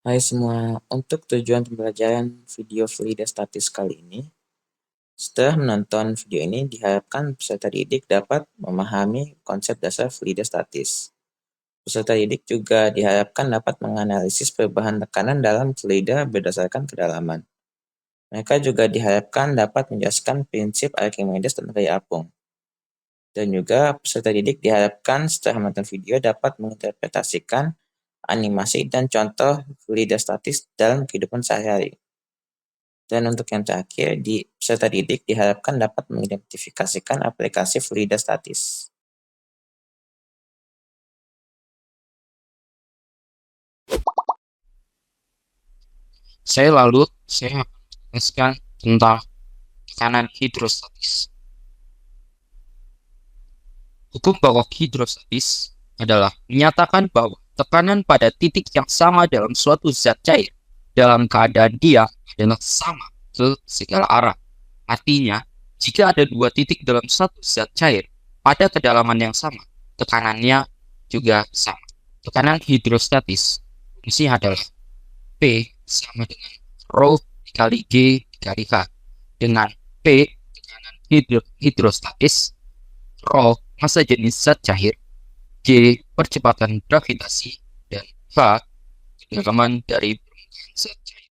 Hai semua, untuk tujuan pembelajaran video fluidostatis kali ini, setelah menonton video ini diharapkan peserta didik dapat memahami konsep dasar fluidostatis. Peserta didik juga diharapkan dapat menganalisis perubahan tekanan dalam fluida berdasarkan kedalaman. Mereka juga diharapkan dapat menjelaskan prinsip Archimedes dan gaya apung. Dan juga peserta didik diharapkan setelah menonton video dapat menginterpretasikan animasi dan contoh fluidostatis dalam kehidupan sehari-hari. Dan untuk yang terakhir, peserta didik diharapkan dapat mengidentifikasikan aplikasi fluidostatis. Saya akan menjelaskan tentang tekanan hidrostatis. Hukum pokok hidrostatis adalah menyatakan bahwa tekanan pada titik yang sama dalam suatu zat cair dalam keadaan dia adalah sama ke segala arah. Artinya, jika ada dua titik dalam satu zat cair pada kedalaman yang sama, tekanannya juga sama. Tekanan hidrostatis fungsi adalah P sama dengan Rho dikali G dikali K, dengan P tekanan hidrostatis, Rho massa jenis zat cair, G percepatan gravitasi, dan K kedalaman dari permukaan zat cair.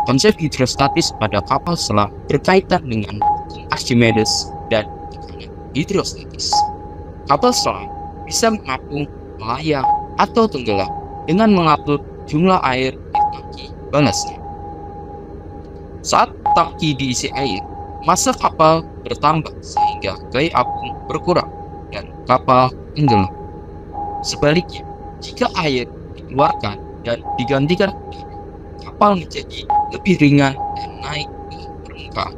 Konsep hidrostatis pada kapal selam berkaitan dengan Archimedes dan tekanan hidrostatis. Kapal selam bisa mengapung, melayang, atau tenggelam dengan mengupload jumlah air di tangki balasnya. Saat tangki diisi air, massa kapal bertambah sehingga gaya apung berkurang dan kapal tenggelam. Sebaliknya, jika air dikeluarkan dan digantikan udara, kapal menjadi lebih ringan dan naik ke permukaan.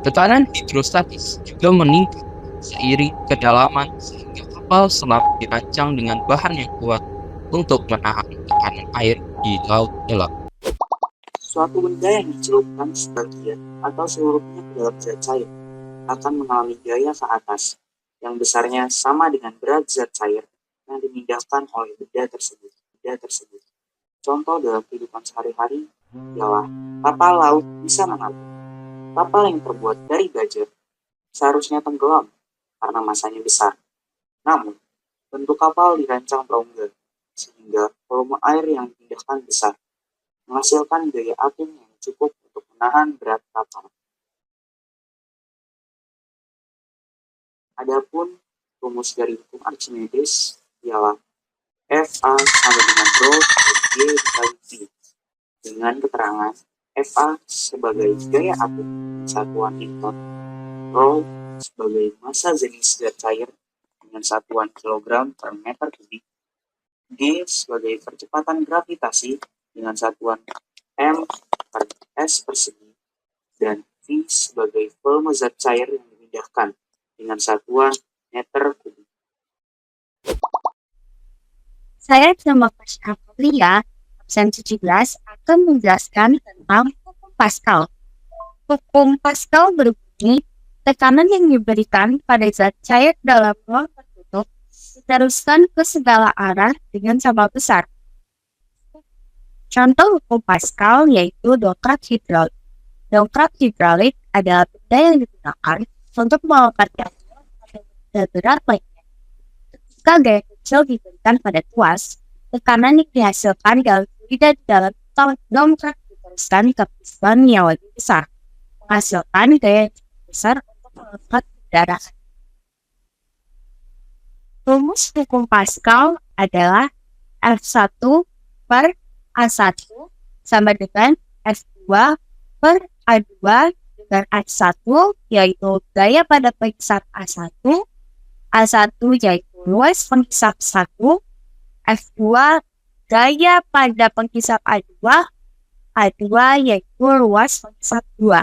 Tekanan hidrostatis juga meningkat seiring kedalaman sehingga kapal selam dirancang dengan bahan yang kuat untuk menahan tekanan air di laut dalam. Suatu benda yang dicelupkan sebagian atau seluruhnya ke dalam zat cair akan mengalami gaya ke atas yang besarnya sama dengan berat zat cair yang dimindahkan oleh benda tersebut. Contoh dalam kehidupan sehari-hari ialah kapal laut bisa mengapung. Kapal yang terbuat dari baja seharusnya tenggelam karena masanya besar. Namun, bentuk kapal dirancang berongga sehingga volume air yang dipindahkan besar, menghasilkan gaya apung yang cukup untuk menahan berat kapal. Adapun rumus dari hukum Archimedes ialah Fa sama dengan Rho dikali G dikali V, dengan keterangan Fa sebagai gaya apung satuan Newton, Rho sebagai massa jenis zat cair dengan satuan kilogram per meter kubik, G sebagai percepatan gravitasi dengan satuan M per S persegi, dan V sebagai volume zat cair yang dipindahkan dengan satuan meter kubik. Saya bersama Pasca Lia, absen 17, akan menjelaskan tentang hukum Pascal. Hukum Pascal berbunyi, tekanan yang diberikan pada zat cair dalam ruang tertutup diteruskan ke segala arah dengan sama besar. Contoh hukum Pascal yaitu dongkrak hidrolik. Dongkrak hidrolik adalah benda yang digunakan untuk mengangkat benda berat lainnya. Ketika gaya kecil diberikan pada tuas, tekanan yang dihasilkan dalam fluida di dalam dongkrak diteruskan ke piston yang lebih besar, menghasilkan gaya besar untuk mengangkat udara. Rumus hukum Pascal adalah F1 per A1 sama dengan F2 per A2 dengan A1 yaitu gaya pada penghisap A1, A1 yaitu luas penghisap 1, F2 gaya pada penghisap A2, A2 yaitu luas penghisap 2.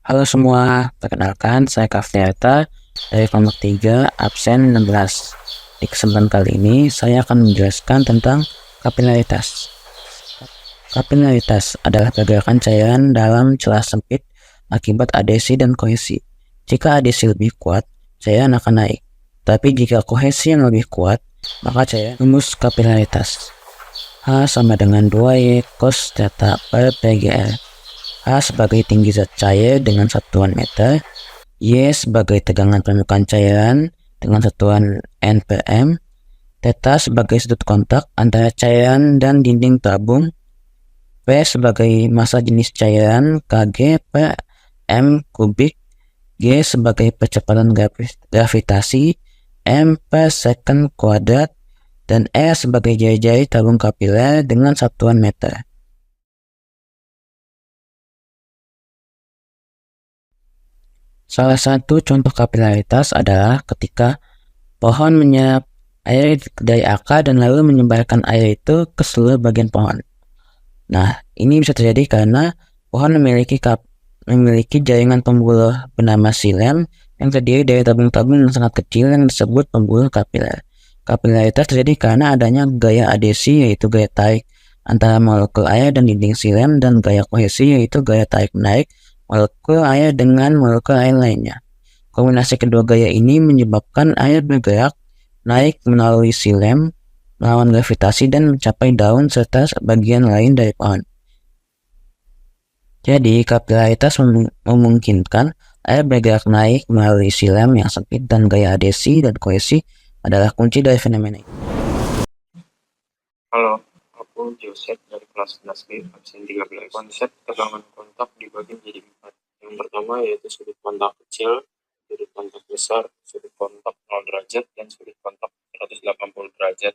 Halo semua, perkenalkan saya Kafniata dari kelompok 3 absen 16. Di kesempatan kali ini saya akan menjelaskan tentang kapilaritas. Kapilaritas adalah pergerakan cairan dalam celah sempit akibat adesi dan kohesi. Jika adesi lebih kuat, cairan akan naik. Tapi jika kohesi yang lebih kuat, maka cairan rumus kapilaritas. H sama dengan 2Y cos theta per PGR. H sebagai tinggi zat cair dengan satuan meter, Y sebagai tegangan permukaan cairan dengan satuan N per M, theta sebagai sudut kontak antara cairan dan dinding tabung, P sebagai massa jenis cairan Kg per M kubik, G sebagai percepatan gravitasi M per second kuadrat, dan R sebagai jari-jari tabung kapiler dengan satuan meter. Salah satu contoh kapilaritas adalah ketika pohon menyerap air dari akar dan lalu menyebarkan air itu ke seluruh bagian pohon. Nah, ini bisa terjadi karena pohon memiliki jaringan pembuluh bernama xilem yang terdiri dari tabung-tabung yang sangat kecil yang disebut pembuluh kapiler. Kapilaritas terjadi karena adanya gaya adesi, yaitu gaya tarik antara molekul air dan dinding xilem, dan gaya kohesi, yaitu gaya tarik-menarik molekul air dengan molekul air lainnya. Kombinasi kedua gaya ini menyebabkan air bergerak naik melalui xilem, melawan gravitasi dan mencapai daun serta bagian lain dari pohon. Jadi, kapilaritas memungkinkan air bergerak naik melalui xilem yang sempit, dan gaya adesi dan kohesi adalah kunci dari fenomena ini. Halo, aku Joseph dari kelas 11B, absen 13. Konsep tegangan kontak dibagi menjadi 4. Yang pertama yaitu sudut kontak kecil, sudut kontak besar, sudut kontak 0 derajat, dan sudut kontak 180 derajat.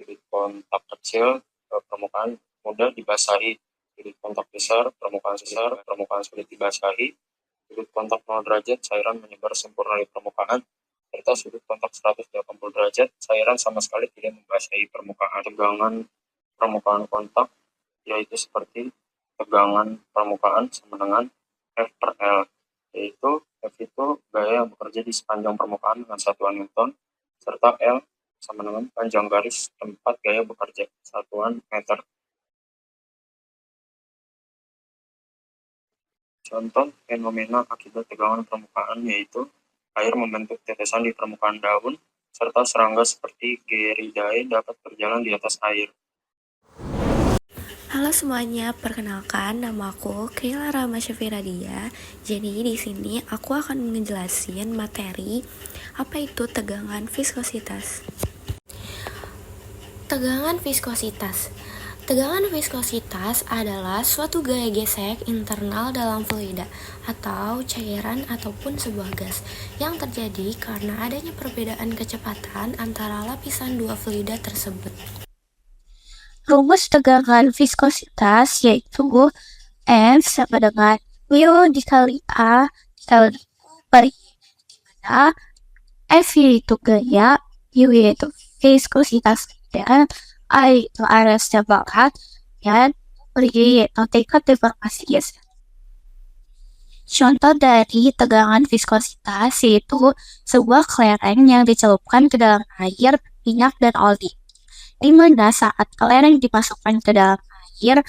Sudut kontak kecil, permukaan mudah dibasahi. Sudut kontak besar, permukaan sulit dibasahi. Sudut kontak 0 derajat, cairan menyebar sempurna di permukaan. Serta sudut kontak 180 derajat, cairan sama sekali tidak membasahi permukaan. Tegangan permukaan kontak yaitu seperti tegangan permukaan sama dengan F per L, yaitu F itu gaya yang bekerja di sepanjang permukaan dengan satuan Newton, serta L sama dengan panjang garis tempat gaya bekerja, satuan meter. Contoh fenomena akibat tegangan permukaan yaitu air membentuk tetesan di permukaan daun, serta serangga seperti Gerydidae dapat berjalan di atas air. Halo semuanya, perkenalkan nama aku Krila Rama Syafiradia. Jadi di sini aku akan ngejelasin materi apa itu tegangan viskositas. Tegangan viskositas. Tegangan viskositas adalah suatu gaya gesek internal dalam fluida atau cairan ataupun sebuah gas yang terjadi karena adanya perbedaan kecepatan antara lapisan dua fluida tersebut. Rumus tegangan viskositas yaitu F sama dengan mu dikali A dikali per I, dimana F yaitu gaya, U yaitu viskositas dan A itu area sebaran, dan per I yaitu tingkat deformasi geser. Contoh dari tegangan viskositas yaitu sebuah kelereng yang dicelupkan ke dalam air, minyak, dan oli, di mana saat kelereng dimasukkan ke dalam air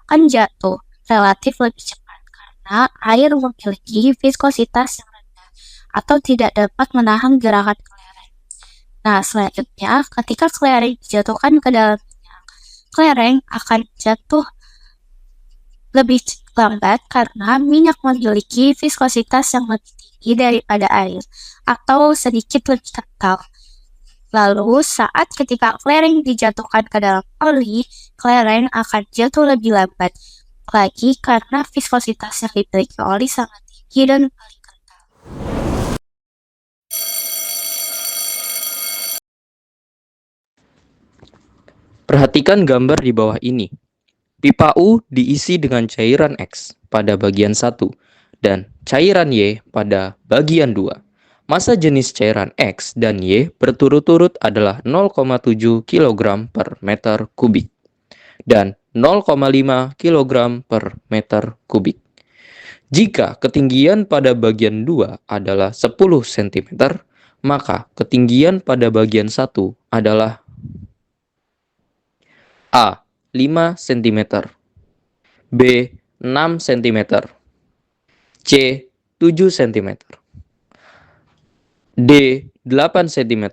akan jatuh relatif lebih cepat karena air memiliki viskositas yang rendah atau tidak dapat menahan gerakan kelereng. Nah, selanjutnya ketika kelereng dijatuhkan ke dalam minyak, kelereng akan jatuh lebih lambat karena minyak memiliki viskositas yang lebih tinggi daripada air atau sedikit lebih kental. Lalu saat ketika kelereng dijatuhkan ke dalam oli, kelereng akan jatuh lebih lambat lagi karena viskositas yang dimiliki oli sangat tinggi dan paling kental. Perhatikan gambar di bawah ini. Pipa U diisi dengan cairan X pada bagian 1 dan cairan Y pada bagian 2. Massa jenis cairan X dan Y berturut-turut adalah 0,7 kg per meter kubik dan 0,5 kg per meter kubik. Jika ketinggian pada bagian 2 adalah 10 cm, maka ketinggian pada bagian 1 adalah A. 5 cm, B. 6 cm, C. 7 cm. D. 8 cm.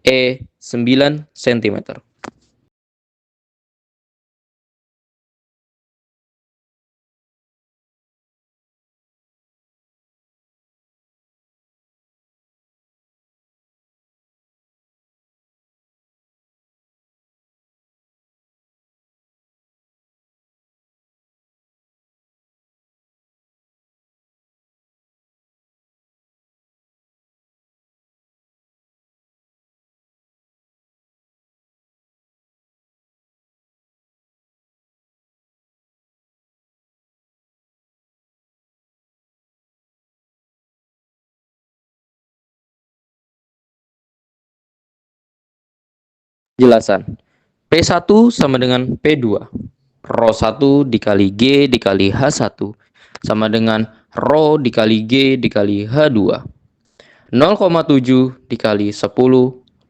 E. 9 cm. Jelasan. P1 sama dengan P2. Rho 1 dikali G dikali H1 sama dengan Rho dikali G dikali H2. 0,7 dikali 10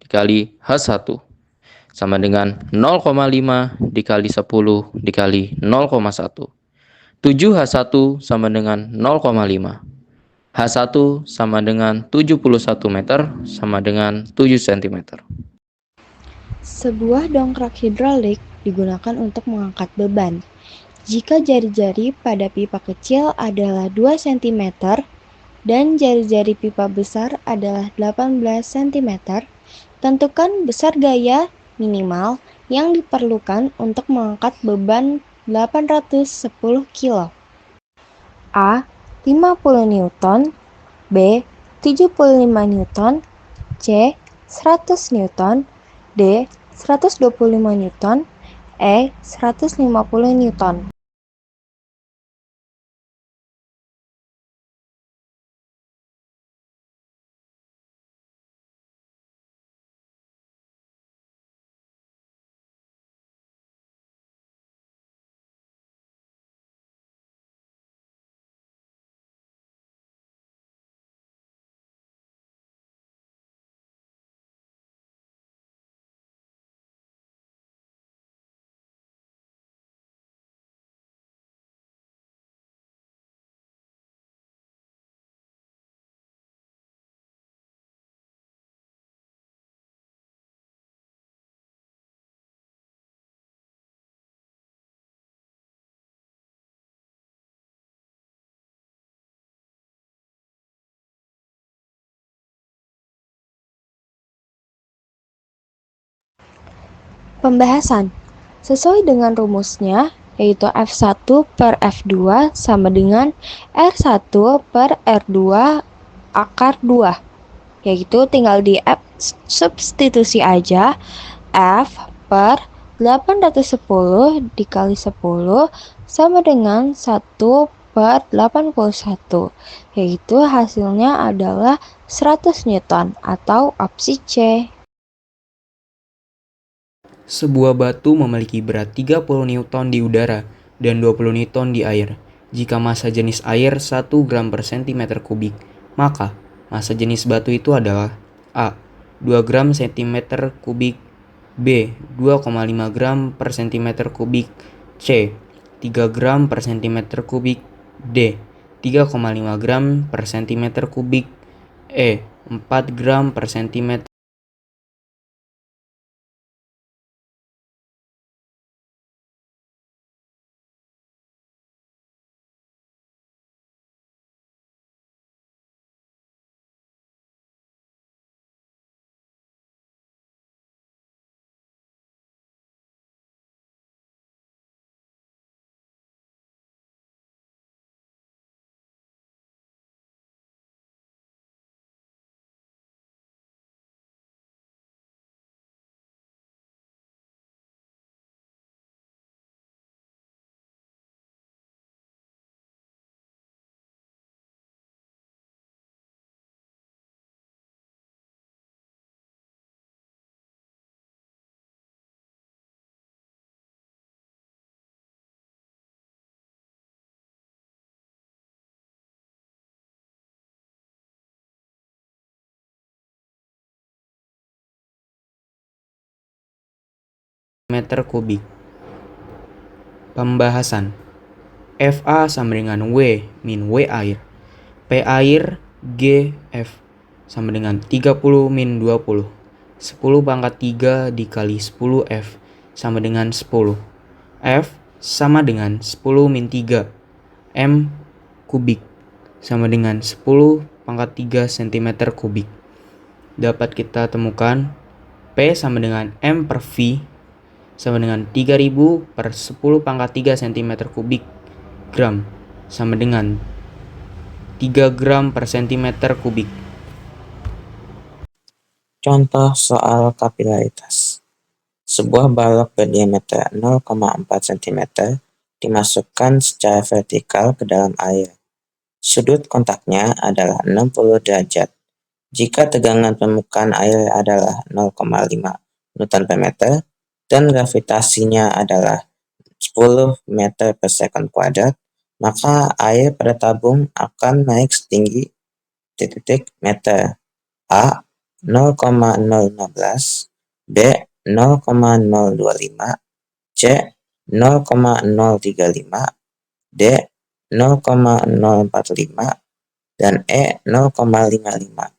dikali H1 sama dengan 0,5 dikali 10 dikali 0,1. 7H1 sama dengan 0,5. H1 sama dengan 71 meter sama dengan 7 cm. Sebuah dongkrak hidrolik digunakan untuk mengangkat beban. Jika jari-jari pada pipa kecil adalah 2 cm dan jari-jari pipa besar adalah 18 cm, tentukan besar gaya minimal yang diperlukan untuk mengangkat beban 810 kg. A. 50 Newton, B. 75 Newton, C. 100 Newton, D. 125 Newton, E. 150 Newton. Pembahasan. Sesuai dengan rumusnya, yaitu F1 per F2 sama dengan R1 per R2 akar 2. Yaitu tinggal di substitusi aja, F per 810 dikali 10 sama dengan 1 per 81. Yaitu hasilnya adalah 100 Newton atau opsi C. Sebuah batu memiliki berat 30 Newton di udara dan 20 Newton di air. Jika massa jenis air 1 gram per cm kubik, maka massa jenis batu itu adalah A. 2 gram cm kubik, B. 2,5 gram per cm kubik, C. 3 gram per cm kubik, D. 3,5 gram per cm kubik, E. 4 gram per cm meter kubik. Pembahasan. FA sama dengan W min W air. P air GF sama dengan 30 min 20. 10 pangkat 3 dikali 10F sama dengan 10. F sama dengan 10 min 3. M kubik sama dengan 10 pangkat 3 cm kubik. Dapat kita temukan P sama dengan M per V sama dengan 3000 per 10 pangkat 3 cm kubik gram sama dengan 3 gram per cm kubik. Contoh soal kapilaritas. Sebuah balok berdiameter 0,4 cm dimasukkan secara vertikal ke dalam air. Sudut kontaknya adalah 60 derajat. Jika tegangan permukaan air adalah 0,5 Newton per meter dan gravitasinya adalah 10 meter per second kuadrat, maka air pada tabung akan naik setinggi titik meter. A 0,015, B 0,025, C 0,035, D 0,045, dan E 0,55.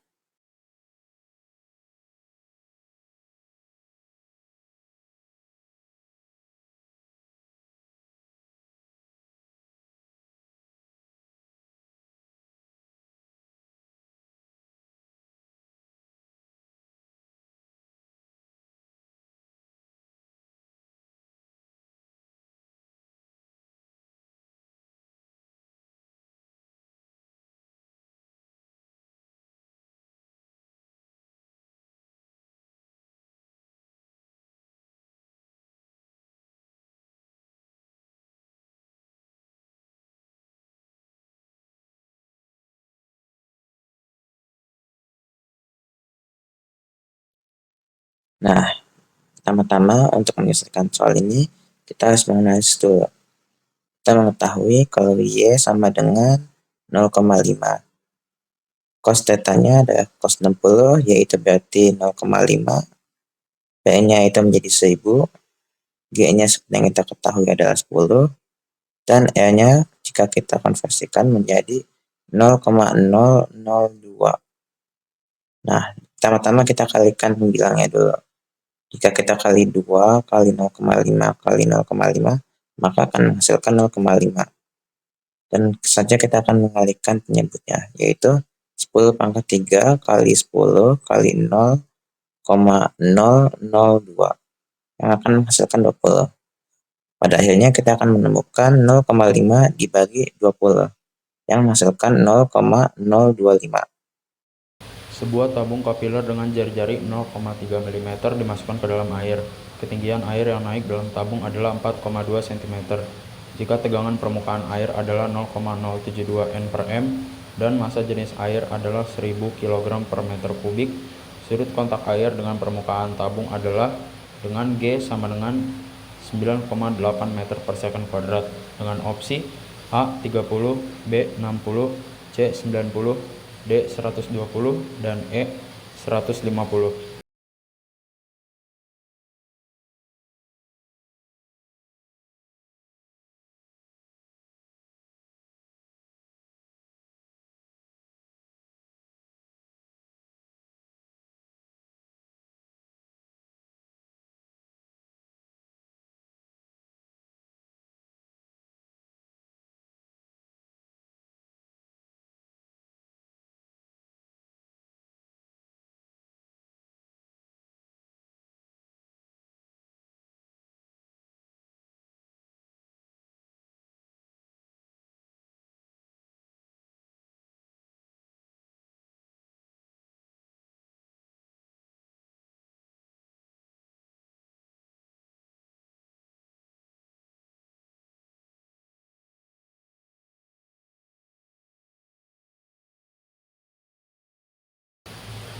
Nah, pertama-tama untuk menyelesaikan soal ini, kita harus menganalisis dulu. Kita mengetahui kalau Y sama dengan 0,5. Cos θ-nya adalah cos 60, yaitu berarti 0,5. P-nya itu menjadi 1000. G-nya seperti yang kita ketahui adalah 10. Dan R-nya jika kita konversikan menjadi 0,002. Nah, pertama-tama kita kalikan pembilangnya dulu. Jika kita kali 2 kali 0,5 kali 0,5, maka akan menghasilkan 0,5. Dan saja kita akan mengalikan penyebutnya, yaitu 10 pangkat 3 kali 10 kali 0,002, yang akan menghasilkan 20. Pada akhirnya kita akan menemukan 0,5 dibagi 20, yang menghasilkan 0,025. Sebuah tabung kapiler dengan jari-jari 0,3 mm dimasukkan ke dalam air. Ketinggian air yang naik dalam tabung adalah 4,2 cm. Jika tegangan permukaan air adalah 0,072 N per M dan massa jenis air adalah 1000 kg per meter kubik, sudut kontak air dengan permukaan tabung adalah dengan G sama dengan 9,8 meter per second kuadrat dengan opsi A 30, B 60, C 90, D 120, dan E 150.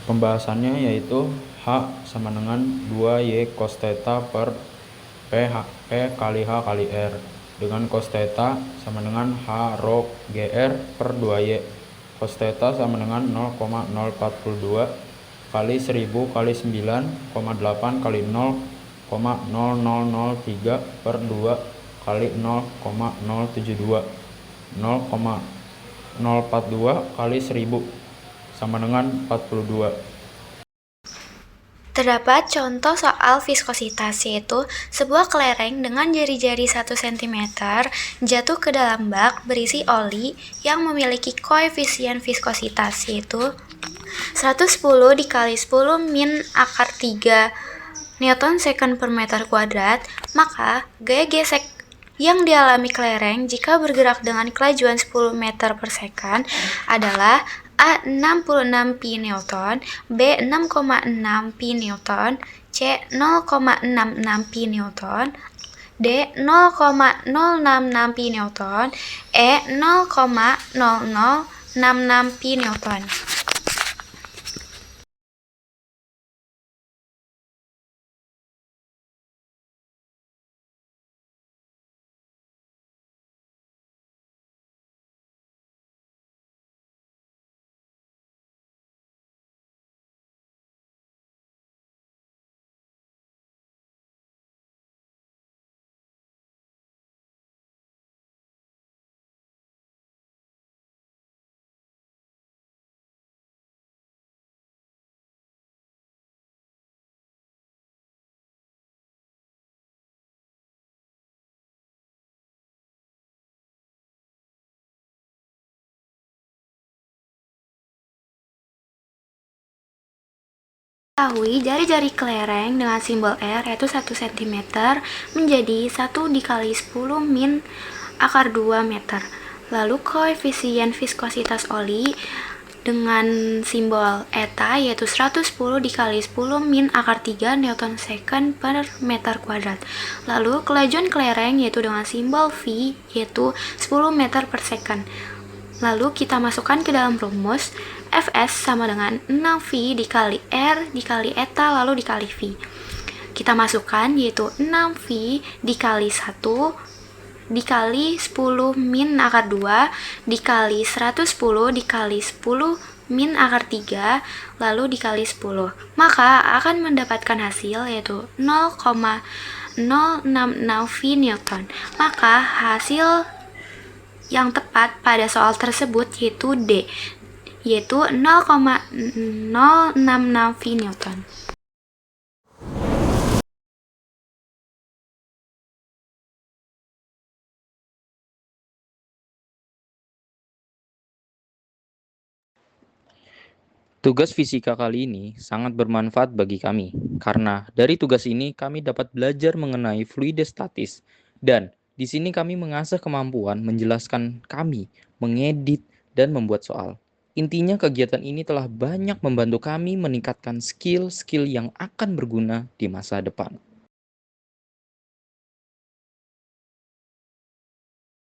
Pembahasannya yaitu H sama dengan 2Y cos theta per P kali H kali R, dengan cos theta sama dengan H rho GR per 2Y. Cos theta sama dengan 0,042 kali 1000 kali 9,8 kali 0,0003 per 2 kali 0,072, 0,042 kali 1000 sama dengan 42. Terdapat contoh soal viskositas, yaitu sebuah kelereng dengan jari-jari 1 cm jatuh ke dalam bak berisi oli yang memiliki koefisien viskositas, yaitu 110 dikali 10 min akar 3 Newton second per meter kuadrat, maka gaya gesek yang dialami kelereng jika bergerak dengan kelajuan 10 meter per second adalah A 66 pi Newton, B 6,6 pi Newton, C 0,66 pi Newton, D 0,066 pi Newton, E 0,0066 pi Newton. Ketahui jari-jari kelereng dengan simbol R yaitu 1 cm menjadi 1 dikali 10 min akar 2 meter. Lalu koefisien viskositas oli dengan simbol eta yaitu 110 dikali 10 min akar 3 Newton second per meter kuadrat. Lalu kelajuan kelereng yaitu dengan simbol V yaitu 10 meter per second. Lalu kita masukkan ke dalam rumus, Fs sama dengan 6V dikali R dikali eta lalu dikali V. Kita masukkan yaitu 6V dikali 1 dikali 10 min akar 2 dikali 110 dikali 10 min akar 3 lalu dikali 10. Maka akan mendapatkan hasil yaitu 0,066 V Newton. Maka hasil yang tepat pada soal tersebut yaitu D, yaitu 0,066 V Newton. Tugas fisika kali ini sangat bermanfaat bagi kami, karena dari tugas ini kami dapat belajar mengenai fluidostatis, dan di sini kami mengasah kemampuan menjelaskan kami, mengedit, dan membuat soal. Intinya kegiatan ini telah banyak membantu kami meningkatkan skill-skill yang akan berguna di masa depan.